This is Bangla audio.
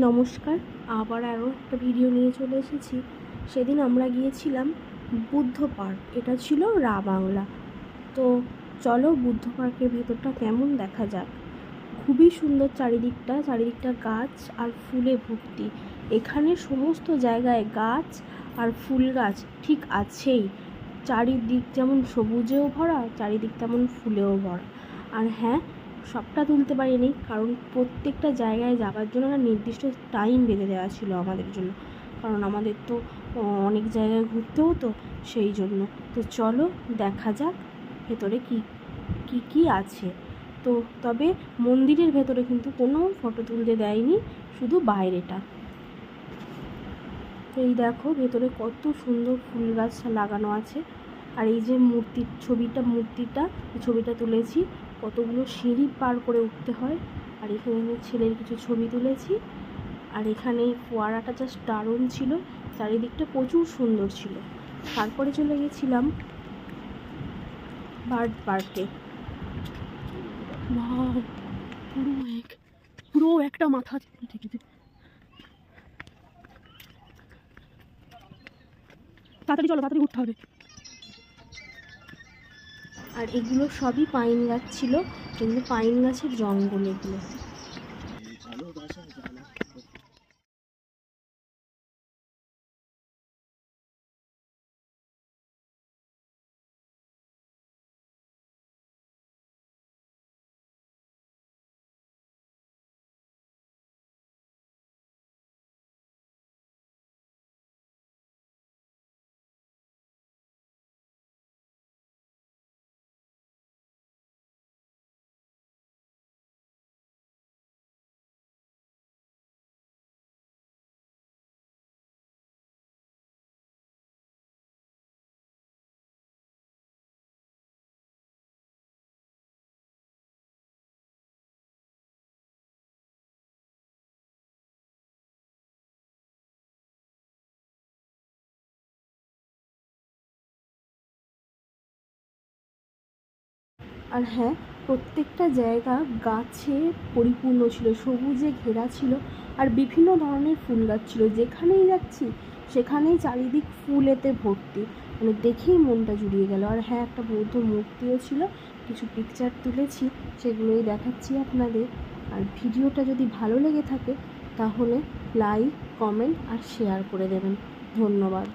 নমস্কার, আবার আরও একটা ভিডিও নিয়ে চলে এসেছি। সেদিন আমরা গিয়েছিলাম বুদ্ধ পার্ক, এটা ছিল রা বাংলা। তো চলো বুদ্ধ পার্কের ভেতরটা কেমন দেখা যাক। খুবই সুন্দর চারিদিকটা গাছ আর ফুলে ভর্তি। এখানে সমস্ত জায়গায় গাছ আর ফুল গাছ ঠিক আছেই। চারিদিক যেমন সবুজেও ভরা, চারিদিক তেমন ফুলেও ভরা। আর হ্যাঁ, সবটা তুলতে পারিনি, কারণ প্রত্যেকটা জায়গায় যাওয়ার জন্য একটা নির্দিষ্ট টাইম বেঁধে দেওয়া ছিল আমাদের জন্য, কারণ আমাদের তো অনেক জায়গায় ঘুরতে হতো সেই জন্য। তো চলো দেখা যাক ভেতরে কি আছে। তো তবে মন্দিরের ভেতরে কিন্তু কোনো ফটো তুলতে দেয়নি, শুধু বাইরেটা। তো এই দেখো ভেতরে কত সুন্দর ফুল গাছ লাগানো আছে। আর এই যে ছবিটা তুলেছি, কতগুলো সিঁড়ি পার করে উঠতে হয়। আর এখানে ছেলের কিছু ছবি তুলেছি। আর এখানে ফোয়ারাটা জাস্ট দারুণ ছিল, চারিদিকটা প্রচুর সুন্দর ছিল। তারপরে চলে গেছিলাম বার্ড পার্কে। পুরো একটা মাথা থেকে তাড়াতাড়ি উঠতে হবে। আর এগুলো সবই পাইন গাছ ছিল, এগুলো পাইন গাছের জঙ্গল এগুলো। আর হ্যাঁ, প্রত্যেকটা জায়গা গাছে পরিপূর্ণ ছিল, সবুজে ঘেরা ছিল। আর বিভিন্ন ধরনের ফুল গাছ ছিল, যেখানেই যাচ্ছি সেখানেই চারিদিক ফুলেতে ভর্তি, মানে দেখেই মনটা জুড়িয়ে গেল। আর হ্যাঁ, একটা বৌদ্ধ মূর্তিও ছিল, কিছু পিকচার তুলেছি, সেগুলোই দেখাচ্ছি আপনাদের। আর ভিডিওটা যদি ভালো লেগে থাকে তাহলে লাইক, কমেন্ট আর শেয়ার করে দেবেন। ধন্যবাদ।